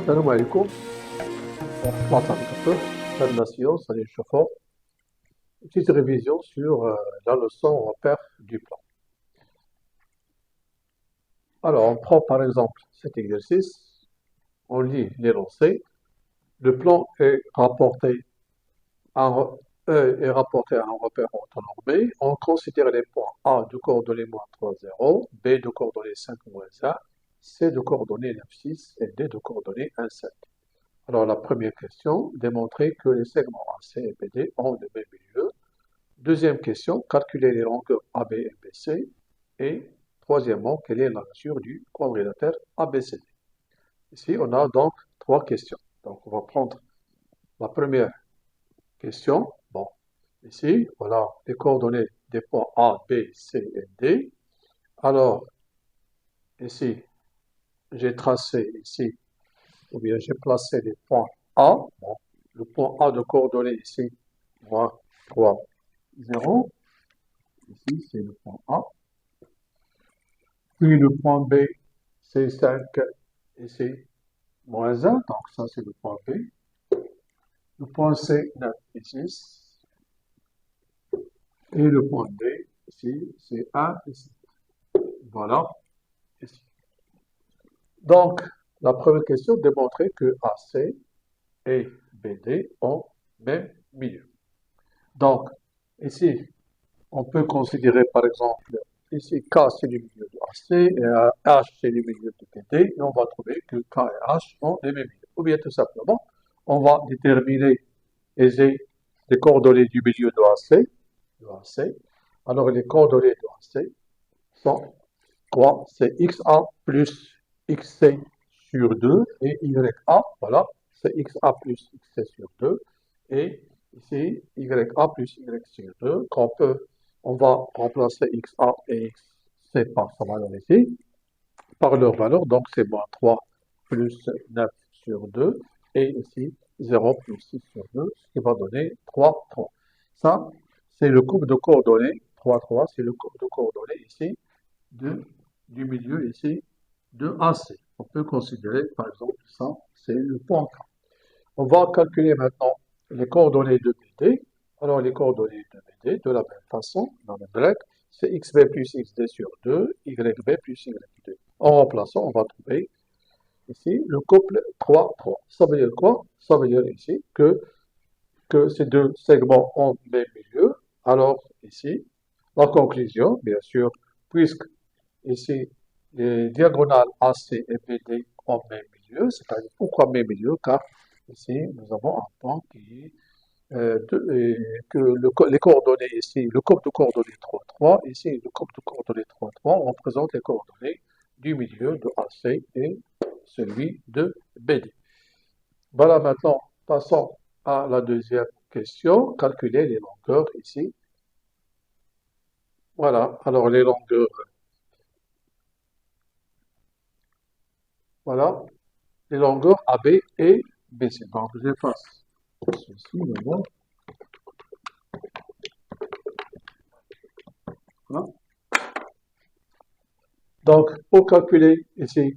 السلام عليكم. On reprend un petit peu la nation, ça les chauffeurs. Une petite révision sur la leçon repère du plan. Alors, on prend par exemple cet exercice, on lit l'énoncé. Le plan est rapporté à un repère orthonormé. On considère les points A de coordonnées moins 3, 0, B de coordonnées 5, moins 1, C de coordonnées 9, 6 et D de coordonnées 1, 7. Alors, la première question, démontrer que les segments AC et BD ont le même milieu. Deuxième question, calculer les longueurs AB et BC. Et troisièmement, quelle est la mesure du quadrilatère ABCD. Ici, on a donc trois questions. Donc, on va prendre la première question. Bon, ici, voilà les coordonnées des points A, B, C et D. Alors, ici, j'ai tracé ici, ou bien j'ai placé les points A. Bon, le point A de coordonnées ici, moins 3, 0. Ici, c'est le point A. Puis le point B, c'est 5, ici, moins 1. Donc ça, c'est le point B. Le point C, 9 et 6. Et le point D, ici, c'est 1 et 7. Voilà, ici. Donc, la première question, démontrer que AC et BD ont même milieu. Donc, ici, on peut considérer par exemple, ici K c'est le milieu de AC et H c'est le milieu de BD, et on va trouver que K et H ont les mêmes milieux. Ou bien tout simplement, on va déterminer les coordonnées du milieu de AC. Alors les coordonnées de AC sont quoi? C'est XA plus XC sur 2 et YA, voilà, c'est XA plus XC sur 2 et ici YA plus Y sur 2 on va remplacer XA et XC par sa valeur ici, par leur valeur, donc c'est moins 3 plus 9 sur 2 et ici 0 plus 6 sur 2, ce qui va donner 3, 3. Ça, c'est le couple de coordonnées, 3, 3, c'est le couple de coordonnées ici du milieu ici de AC. On peut considérer, par exemple, ça, c'est le point K. On va calculer maintenant les coordonnées de BD. Alors, les coordonnées de BD, de la même façon, dans la même règle, c'est XB plus XD sur 2, YB plus YD. En remplaçant, on va trouver ici le couple 3, 3. Ça veut dire quoi? Ça veut dire ici que ces deux segments ont le même milieu. Alors, ici, la conclusion, bien sûr, puisque ici, les diagonales AC et BD ont même milieu, c'est-à-dire pourquoi même milieu? Car ici, nous avons un point qui les coordonnées ici, le couple de coordonnées 3, 3, ici, le couple de coordonnées 3, 3 représente les coordonnées du milieu de AC et celui de BD. Voilà, maintenant, passons à la deuxième question, calculer les longueurs ici. Voilà, alors les longueurs, voilà, les longueurs AB et BC. Donc, j'efface ceci d'abord. Voilà. Donc, pour calculer ici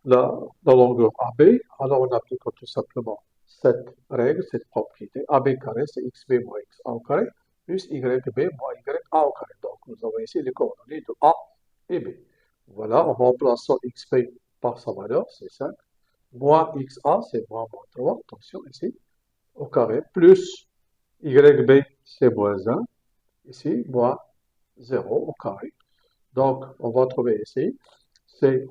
la longueur AB, alors on applique tout simplement cette règle, cette propriété. AB carré, c'est XB moins XA au carré, plus YB moins YA au carré. Donc, nous avons ici les coordonnées de A et B. Voilà, en remplaçant XB par sa valeur, c'est 5. Moins XA, c'est moins 3, attention ici, au carré, plus YB, c'est moins 1, ici, moins 0 au carré. Donc, on va trouver ici, c'est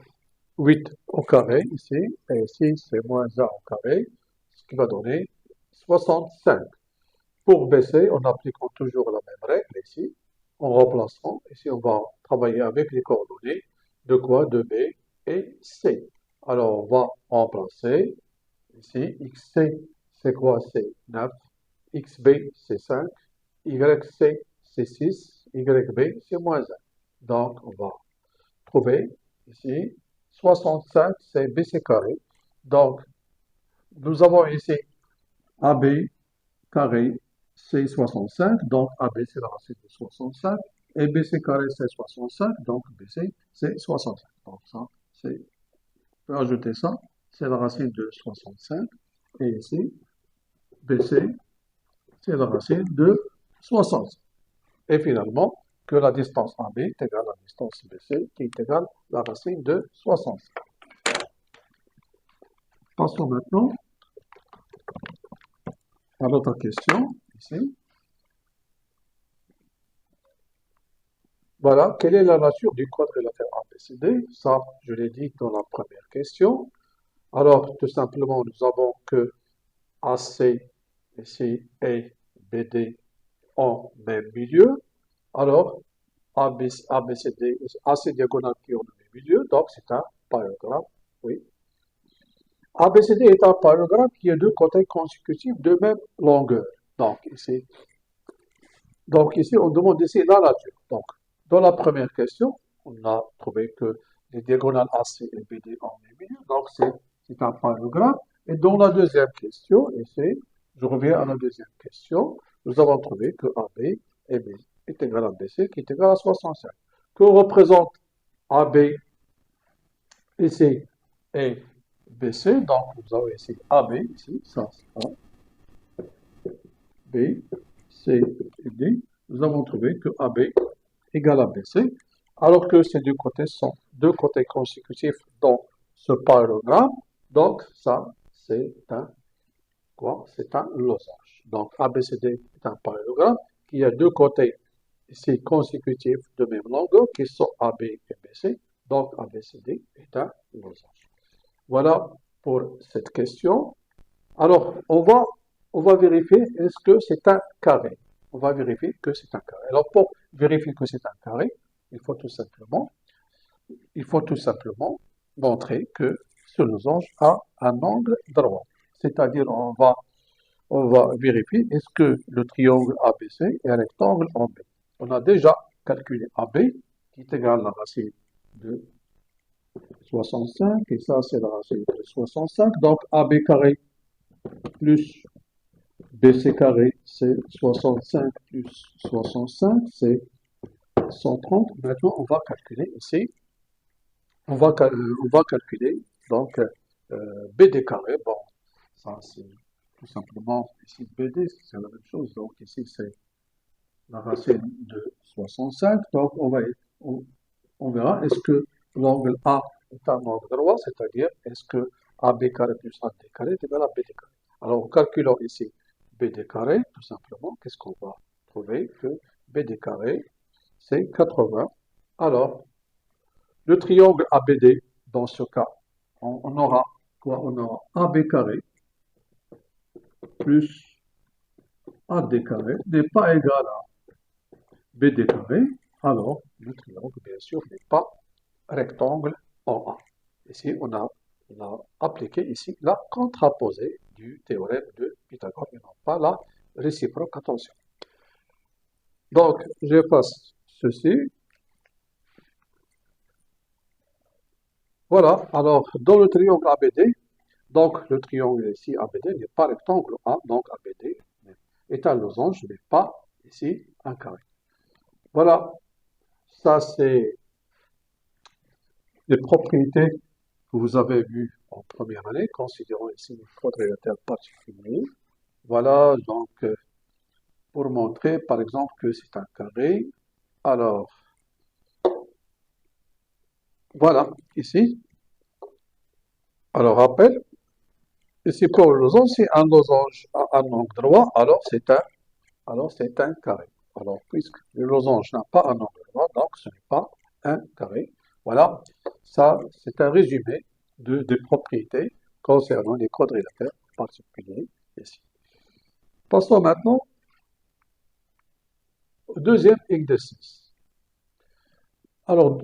8 au carré, ici, et ici, c'est moins 1 au carré, ce qui va donner 65. Pour baisser, on applique toujours la même règle ici, en remplaçant, ici, on va travailler avec les coordonnées de quoi? De B et C. Alors, on va remplacer, ici, XC, c'est quoi? C'est 9, XB, c'est 5, YC, c'est 6, YB, c'est moins 1. Donc, on va trouver ici 65, c'est BC carré. Donc, nous avons ici AB carré, c'est 65. Donc, AB, c'est la racine de 65. Et BC carré, c'est 65. Donc, BC, c'est 65. Donc, ça, c'est... On peut ajouter ça. c'est la racine de 65. Et ici, BC, c'est la racine de 65. Et finalement, que la distance AB est égale à la distance BC, qui est égale à la racine de 65. Passons maintenant à l'autre question, ici. Voilà, quelle est la nature du quadrilatère ABCD? Ça, je l'ai dit dans la première question. Alors, tout simplement, nous avons que AC, ici, et BD en même milieu. Alors, ABCD, AC diagonale qui est en même milieu, donc c'est un parallélogramme, oui. ABCD est un parallélogramme qui a deux côtés consécutifs de même longueur. Donc ici, on demande ici la nature. Donc, dans la première question, on a trouvé que les diagonales AC et BD en même milieu, donc c'est un parallélogramme. Et dans la deuxième question, ici, je reviens à la deuxième question, nous avons trouvé que AB est égal à BC, qui est égal à 65. Que représente AB ici et BC? Donc, vous avez ici AB, ici, ça, B, C et D. Nous avons trouvé que AB égale à BC, alors que ces deux côtés sont deux côtés consécutifs dans ce parallélogramme. Donc, ça, c'est un quoi? C'est un losange. Donc, ABCD est un parallélogramme qui a deux côtés ici consécutifs de même longueur qui sont AB et BC. Donc, ABCD est un losange. Voilà pour cette question. Alors, on va vérifier est-ce que c'est un carré. On va vérifier que c'est un carré. Alors, pour vérifier que c'est un carré, il faut tout simplement montrer que ce losange a un angle droit. C'est-à-dire, on va vérifier est-ce que le triangle ABC est un rectangle en B. On a déjà calculé AB, qui est égal à la racine de 65, et ça, c'est la racine de 65. Donc, AB carré plus BC carré, c'est 65 plus 65, c'est 130. Maintenant, on va calculer ici. On va calculer donc BD carré. Bon, ça c'est tout simplement ici BD, c'est la même chose. Donc ici c'est la racine de 65. Donc on verra est-ce que l'angle A est un angle droit, c'est-à-dire est-ce que AB carré plus AD carré est égal à BD carré. Alors en calculant ici BD carré, tout simplement, qu'est-ce qu'on va trouver? Que BD carré, c'est 80. Alors, le triangle ABD, dans ce cas, on aura quoi? On aura AB carré plus AD carré n'est pas égal à BD carré. Alors, le triangle, bien sûr, n'est pas rectangle en A. Ici, on a appliqué ici la contraposée du théorème de Pythagore et non pas la réciproque. Attention. Donc, j'efface ceci. Voilà, alors dans le triangle ABD, donc le triangle ici ABD n'est pas rectangle A, donc ABD est un losange, n'est pas ici un carré. Voilà, ça c'est les propriétés que vous avez vues en première année, considérant ici le quadrilatère particulier. Voilà, donc pour montrer par exemple que c'est un carré, alors voilà, ici, alors rappel, ici pour le losange, c'est un losange à un angle droit, alors c'est un carré. Alors, puisque le losange n'a pas un angle droit, donc ce n'est pas un carré. Voilà, ça c'est un résumé des propriétés concernant les quadrilatères particuliers ici. Passons maintenant au deuxième exercice. Alors,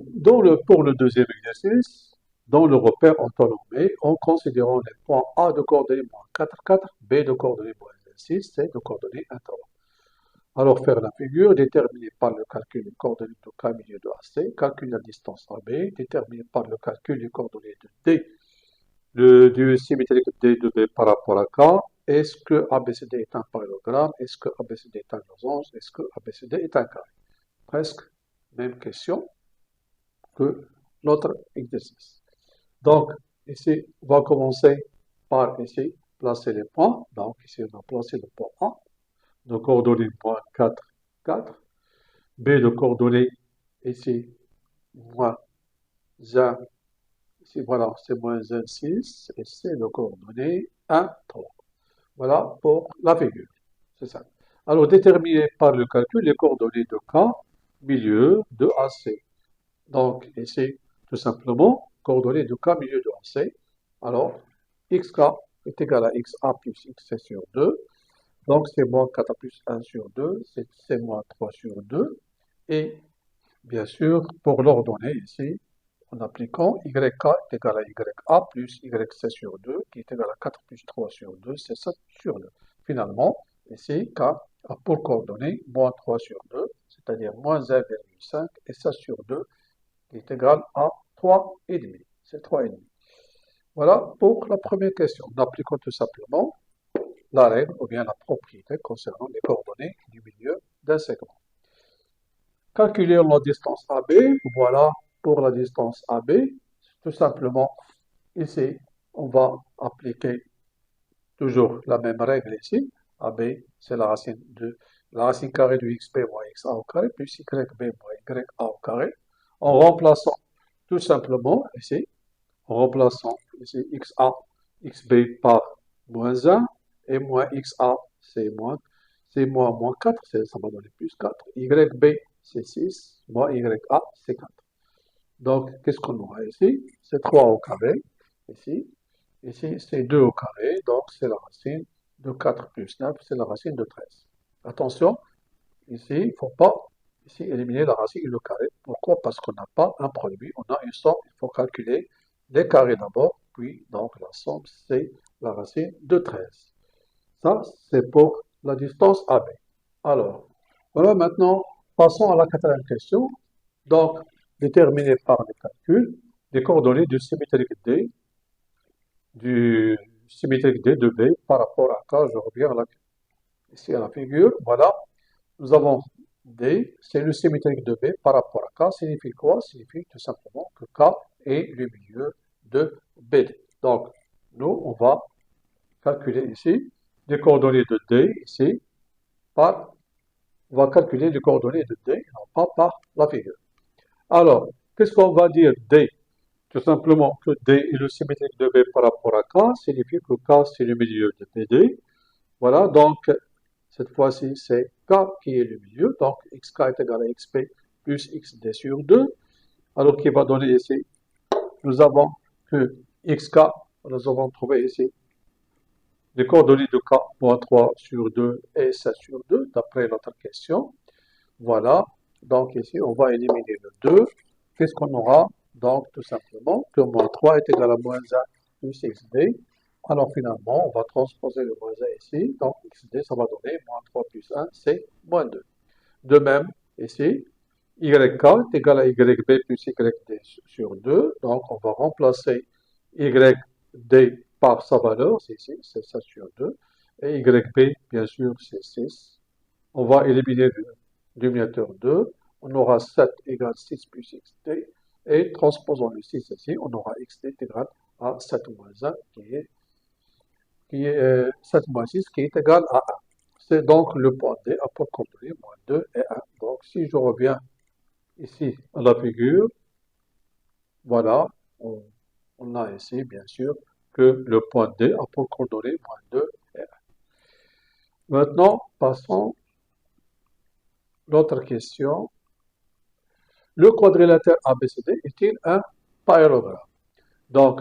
pour le deuxième exercice, dans le repère orthonormé, en considérant les points A de coordonnées moins 4, 4, B de coordonnées moins 6, C de coordonnées 1, 3. Alors, faire la figure, déterminée par le calcul des coordonnées de K milieu de AC, calculer la distance AB, déterminée par le calcul des coordonnées de D, du symétrique D de B par rapport à K. Est-ce que ABCD est un parallélogramme? Est-ce que ABCD est un losange? Est-ce que ABCD est un carré? Presque même question que l'autre exercice. Donc, ici, on va commencer par ici, placer les points. Donc, ici, on va placer le point A. De coordonnées moins 4, 4. B de coordonnées ici, moins 1. Ici, voilà, c'est moins 1, 6. Et C de coordonnées 1, 3. Voilà pour la figure. C'est ça. Alors, déterminer par le calcul les coordonnées de K, milieu de AC. Donc, ici, tout simplement, coordonnées de K, milieu de AC. Alors, XK est égal à XA plus XC sur 2. Donc, c'est moins 4 plus 1 sur 2, c'est moins 3 sur 2. Et, bien sûr, pour l'ordonnée ici, en appliquant YK est égal à YA plus YC sur 2, qui est égal à 4 plus 3 sur 2, c'est 7 sur 2. Finalement, ici, K a pour coordonnée moins 3 sur 2, c'est-à-dire moins 1,5, et 7 sur 2, qui est égal à 3,5. C'est 3,5. Voilà pour la première question. En appliquant tout simplement la règle ou bien la propriété concernant les coordonnées du milieu d'un segment. Calculer la distance AB, voilà pour la distance AB, tout simplement ici, on va appliquer toujours la même règle ici. AB, c'est la racine carrée de xb moins xa au carré, plus yb moins ya au carré, en remplaçant tout simplement ici, en remplaçant ici xa, xb par moins 1, et moins xa, c'est moins 4, ça va donner plus 4. YB, c'est 6, moins YA, c'est 4. Donc, qu'est-ce qu'on aura ici? C'est 3 au carré, ici. Ici, c'est 2 au carré, donc c'est la racine de 4 plus 9, c'est la racine de 13. Attention, ici, il ne faut pas ici, éliminer la racine et le carré. Pourquoi? Parce qu'on n'a pas un produit, on a une somme, il faut calculer les carrés d'abord, puis donc la somme, c'est la racine de 13. Ça, c'est pour la distance AB. Alors, voilà maintenant, passons à la quatrième question. Donc, déterminer par le calcul les coordonnées du symétrique D, de B par rapport à K. Je reviens ici à la figure. Voilà, nous avons D, c'est le symétrique de B par rapport à K. Signifie quoi? Signifie tout simplement que K est le milieu de BD. Donc, nous, on va calculer ici les coordonnées de D, ici, on va calculer les coordonnées de D, non pas par la figure. Alors, qu'est-ce qu'on va dire D? Tout simplement que D est le symétrique de B par rapport à K, signifie que K c'est le milieu de BD. Voilà, donc cette fois-ci c'est K qui est le milieu, donc XK est égal à XP plus XD sur 2. Alors qui va donner ici, nous avons que XK, nous avons trouvé ici les coordonnées de K, moins 3 sur 2 et 7 sur 2, d'après notre question. Voilà, donc ici on va éliminer le 2. Qu'est-ce qu'on aura? Donc, tout simplement, que moins 3 est égal à moins 1 plus xd. Alors, finalement, on va transposer le moins 1 ici. Donc, xd, ça va donner moins 3 plus 1, c'est moins 2. De même, ici, yk est égal à yb plus yd sur 2. Donc, on va remplacer yd par sa valeur, c'est ici, c'est ça sur 2. Et yb, bien sûr, c'est 6. On va éliminer le dénominateur 2. On aura 7 égale 6 plus xd. Et transposons le 6 ici, on aura xd égal à 7 moins 1, qui est 7 moins 6, qui est égal à 1. C'est donc le point D à pour coordonnées moins 2 et 1. Donc si je reviens ici à la figure, voilà, on a ici bien sûr que le point D a pour coordonnées moins 2 et 1. Maintenant, passons à l'autre question. Le quadrilatère ABCD est-il un parallélogramme? Donc,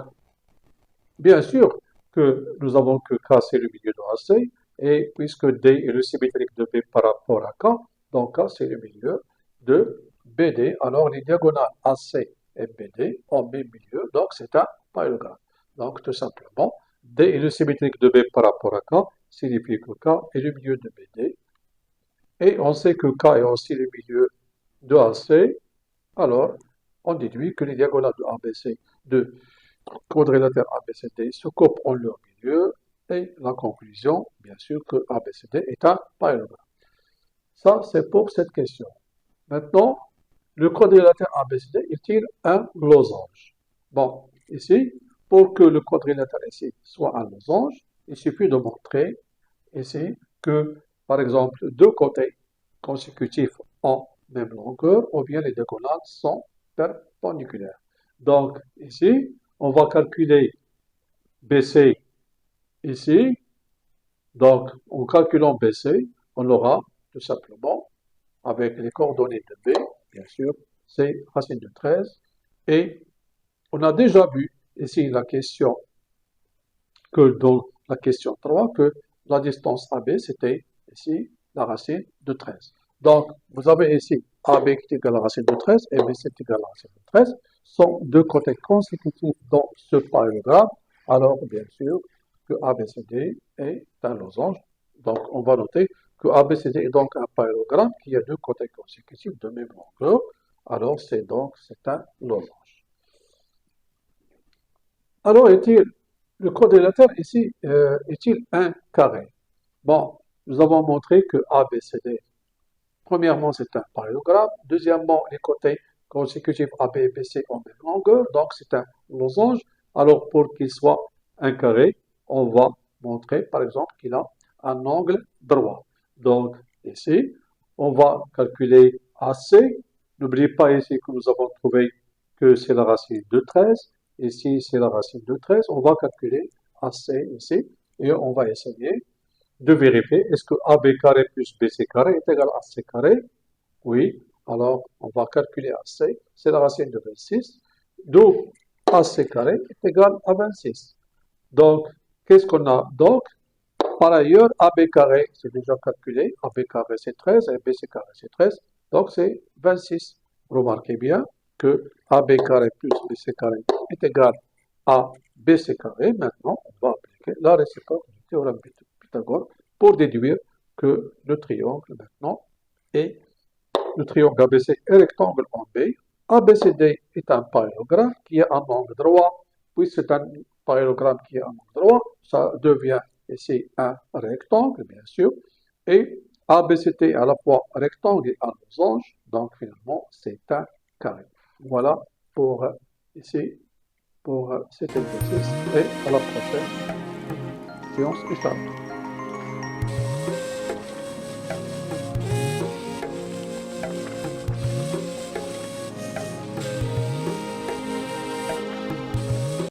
bien sûr que nous avons que K c'est le milieu de AC, et puisque D est le symétrique de B par rapport à K, donc K c'est le milieu de BD, alors les diagonales AC et BD ont même milieu, donc c'est un parallélogramme. Donc tout simplement, D est le symétrique de B par rapport à K, signifie que K est le milieu de BD, et on sait que K est aussi le milieu de AC, alors on déduit que les diagonales de ABC de quadrilatère ABCD se coupent en leur milieu, et la conclusion, bien sûr, que ABCD est un parallélogramme. Ça, c'est pour cette question. Maintenant, le quadrilatère ABCD est-il un losange? Bon, ici, pour que le quadrilatère ici soit un losange, il suffit de montrer ici que, par exemple, deux côtés consécutifs ont même longueur, ou bien les diagonales sont perpendiculaires. Donc, ici, on va calculer BC ici. Donc, en calculant BC, on aura tout simplement, avec les coordonnées de B, bien sûr, c'est racine de 13. Et on a déjà vu ici la question, que dans la question 3, que la distance AB, c'était ici la racine de 13. Donc, vous avez ici AB qui est égal à la racine de 13 et BC qui est égal à la racine de 13, sont deux côtés consécutifs dans ce parallélogramme. Alors, bien sûr, que ABCD est un losange. Donc, on va noter que ABCD est donc un parallélogramme qui a deux côtés consécutifs de même longueur. Alors, c'est un losange. Alors, le quadrilatère ici est-il un carré? Bon, nous avons montré que ABCD, premièrement, c'est un parallélogramme. Deuxièmement, les côtés consécutifs AB et BC ont même longueur, donc c'est un losange. Alors, pour qu'il soit un carré, on va montrer, par exemple, qu'il a un angle droit. Donc, ici, on va calculer AC. N'oubliez pas ici que nous avons trouvé que c'est la racine de 13. Ici, c'est la racine de 13. On va calculer AC ici et on va essayer de vérifier est-ce que AB carré plus BC carré est égal à AC carré. Oui, alors on va calculer AC, c'est la racine de 26. Donc, AC carré est égal à 26. Donc, qu'est-ce qu'on a? Donc, par ailleurs, AB carré, c'est déjà calculé. AB carré, c'est 13 et BC carré, c'est 13. Donc, c'est 26. Remarquez bien que AB carré plus BC carré est égal à BC carré. Maintenant, on va appliquer la réciproque du théorème de Pythagore pour déduire que le triangle, maintenant, est le triangle ABC est rectangle en B. ABCD est un parallélogramme qui a un angle droit. Puis c'est un parallélogramme qui a un angle droit. Ça devient ici un rectangle, bien sûr. Et ABCD est à la fois rectangle et un losange. Donc finalement, c'est un carré. Voilà pour ici, pour cet exercice. Et à la prochaine séance, Inch'Allah.